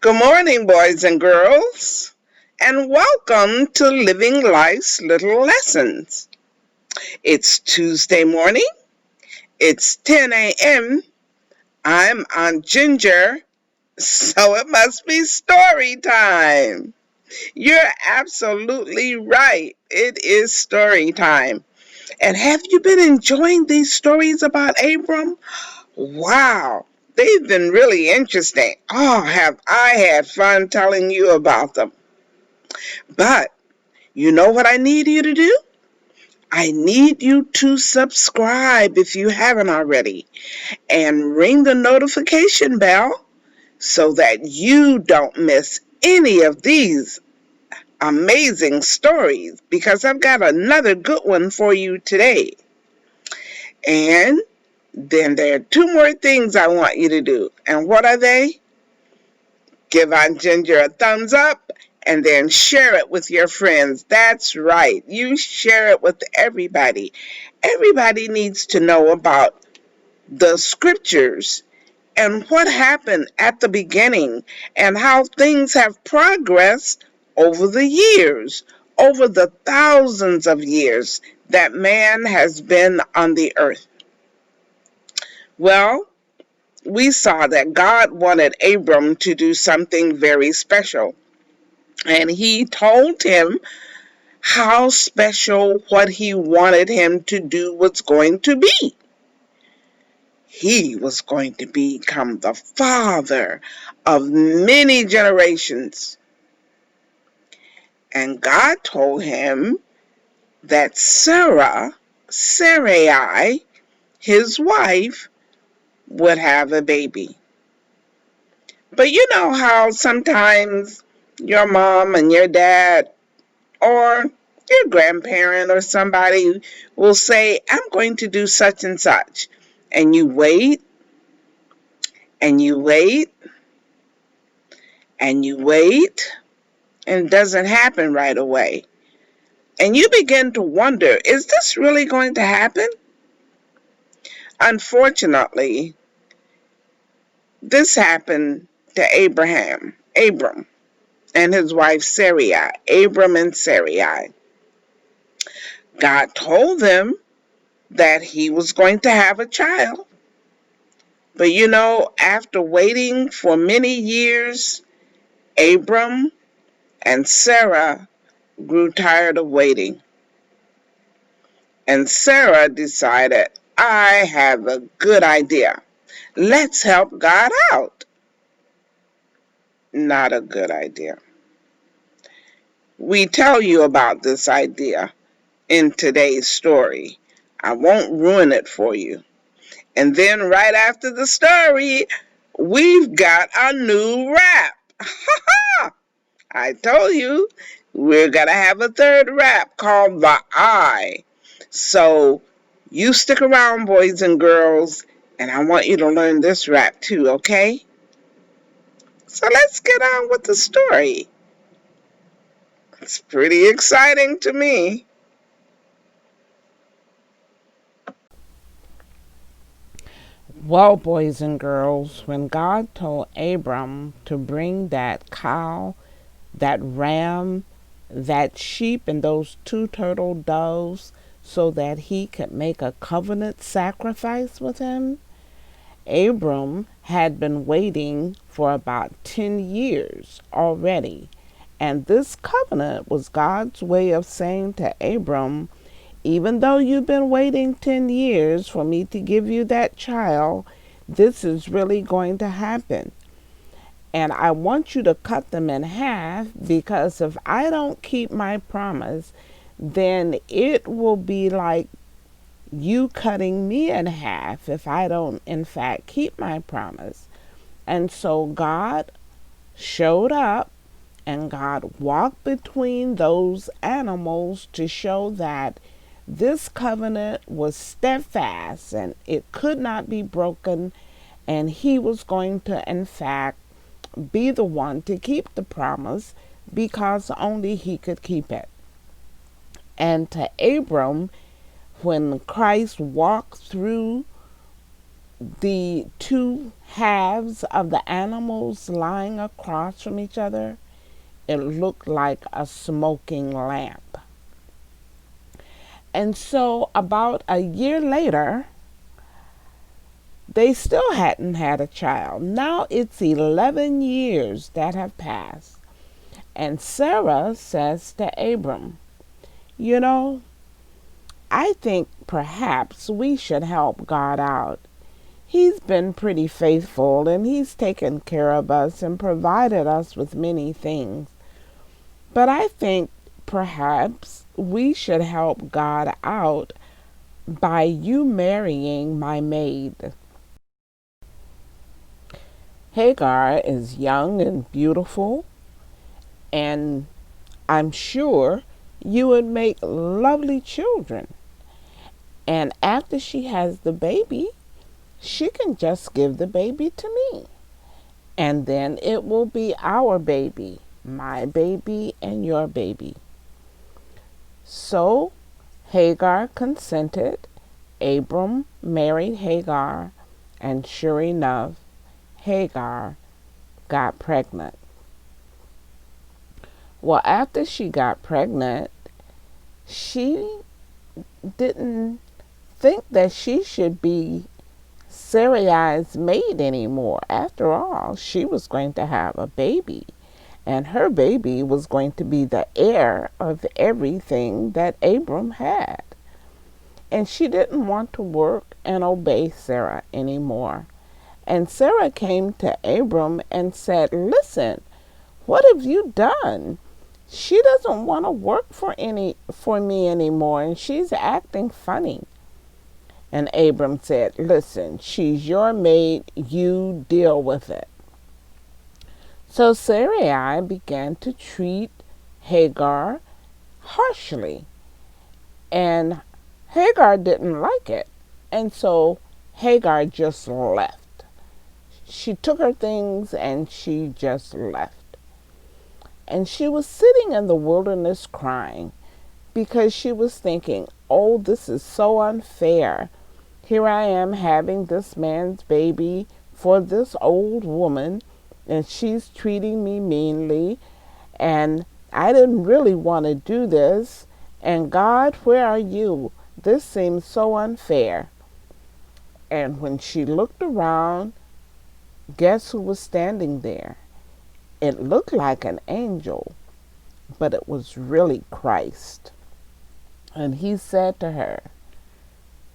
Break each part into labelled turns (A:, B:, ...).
A: Good morning, boys and girls, and welcome to Living Life's Little Lessons. It's Tuesday morning. It's 10 a.m. I'm Aunt Ginger, so it must be story time. You're absolutely right. It is story time. And have you been enjoying these stories about Abram? Wow, they've been really interesting. Oh, have I had fun telling you about them. But you know what I need you to do? I need you to subscribe if you haven't already and ring the notification bell so that you don't miss any of these amazing stories because I've got another good one for you today. And then there are two more things I want you to do. And what are they? Give Aunt Ginger a thumbs up and then share it with your friends. That's right. You share it with everybody. Everybody needs to know about the scriptures and what happened at the beginning and how things have progressed over the years, over the thousands of years that man has been on the earth. Well, we saw that God wanted Abram to do something very special. And he told him how special what he wanted him to do was going to be. He was going to become the father of many generations. And God told him that Sarai, his wife, would have a baby. But you know how sometimes your mom and your dad or your grandparent or somebody will say, I'm going to do such and such. And you wait, and you wait, and you wait, and it doesn't happen right away. And you begin to wonder, is this really going to happen? Unfortunately, this happened to Abram, and his wife Sarai, Abram and Sarai. God told them that he was going to have a child. But you know, after waiting for many years, Abram and Sarah grew tired of waiting. And Sarah decided, I have a good idea. Let's help God out. Not a good idea. We tell you about this idea in today's story. I won't ruin it for you. And then right after the story, we've got a new rap. I told you we're going to have a third rap called The Eye. So you stick around, boys and girls, and I want you to learn this rap too, okay? So let's get on with the story. It's pretty exciting to me.
B: Well, boys and girls, when God told Abram to bring that cow, that ram, that sheep, and those two turtle doves so that he could make a covenant sacrifice with him, Abram had been waiting for about 10 years already. And this covenant was God's way of saying to Abram, even though you've been waiting 10 years for me to give you that child, this is really going to happen. And I want you to cut them in half because if I don't keep my promise, then it will be like you cutting me in half if I don't, in fact, keep my promise. And so God showed up and God walked between those animals to show that this covenant was steadfast and it could not be broken, and he was going to, in fact, be the one to keep the promise because only he could keep it. And to Abram, when Christ walked through the two halves of the animals lying across from each other, it looked like a smoking lamp. And so about a year later, they still hadn't had a child. Now it's 11 years that have passed. And Sarah says to Abram, you know, I think perhaps we should help God out. He's been pretty faithful and he's taken care of us and provided us with many things. But I think perhaps we should help God out by you marrying my maid. Hagar is young and beautiful, and I'm sure you would make lovely children. And after she has the baby, she can just give the baby to me. And then it will be our baby, my baby and your baby. So Hagar consented. Abram married Hagar, and sure enough, Hagar got pregnant. Well, after she got pregnant, she didn't think that she should be Sarai's maid anymore. After all, she was going to have a baby, and her baby was going to be the heir of everything that Abram had. And she didn't want to work and obey Sarah anymore. And Sarah came to Abram and said, listen, what have you done? She doesn't want to work for me anymore, and she's acting funny. And Abram said, listen, she's your maid, you deal with it. So Sarai began to treat Hagar harshly, and Hagar didn't like it. And so Hagar just left. She took her things and she just left. And she was sitting in the wilderness crying because she was thinking, oh, this is so unfair. Here I am having this man's baby for this old woman, and she's treating me meanly, and I didn't really want to do this. And God, where are you? This seems so unfair. And when she looked around, guess who was standing there? It looked like an angel, but it was really Christ. And he said to her,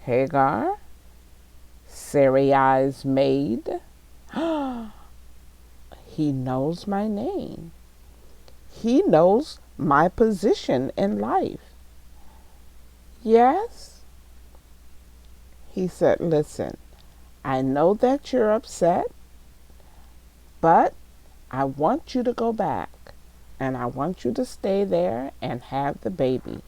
B: Hagar, Sarai's maid. He knows my name. He knows my position in life. Yes? He said, listen, I know that you're upset, but I want you to go back, and I want you to stay there and have the baby.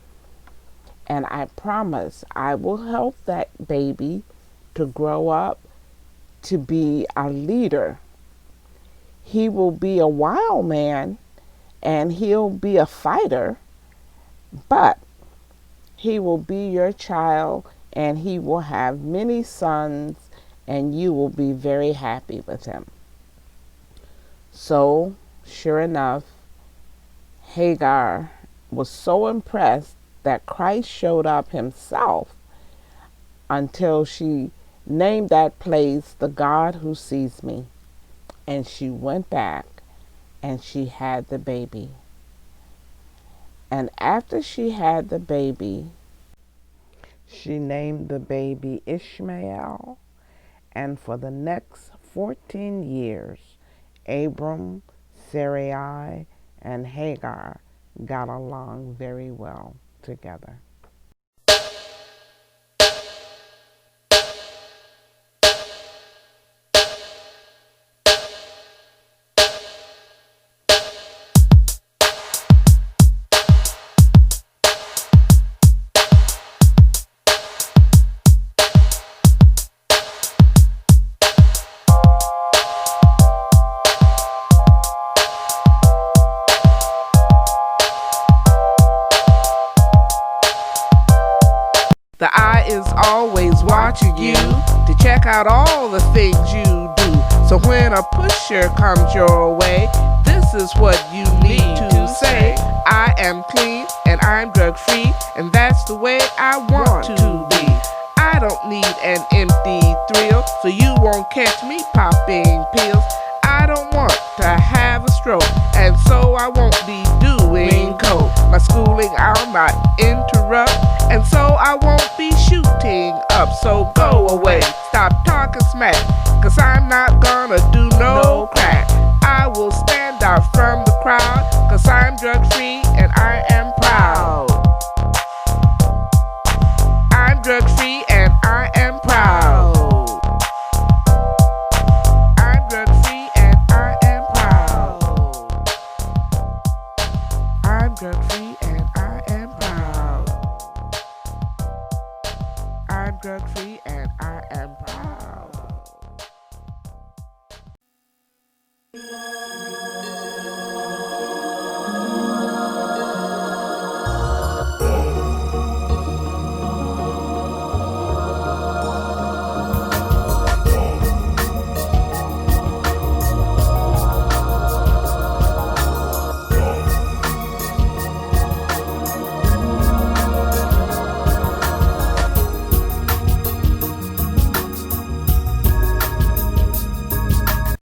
B: And I promise I will help that baby to grow up to be a leader. He will be a wild man, and he'll be a fighter, but he will be your child, and he will have many sons, and you will be very happy with him. So, sure enough, Hagar was so impressed that Christ showed up himself until she named that place the God who sees me. And she went back and she had the baby. And after she had the baby, she named the baby Ishmael. And for the next 14 years, Abram, Sarai, and Hagar got along very well together. always watching you to check out all the things you do. So when a pusher comes your way, this is what you need to say. I am clean and I'm drug free, and that's the way I want to be. I don't need an empty thrill, so you won't catch me popping pills. I don't want to have a stroke, and so I won't be doing coke. My schooling I'll not interrupt, and so I won't be shooting up. So go away, stop talking smack, 'cause I'm not gonna do no crack. I will stand out from the crowd, 'cause I'm drug free and I am proud. I'm drug free and I am proud. I'm drug free and I am proud. I'm drug free and I am proud. I'm drug free and I am proud.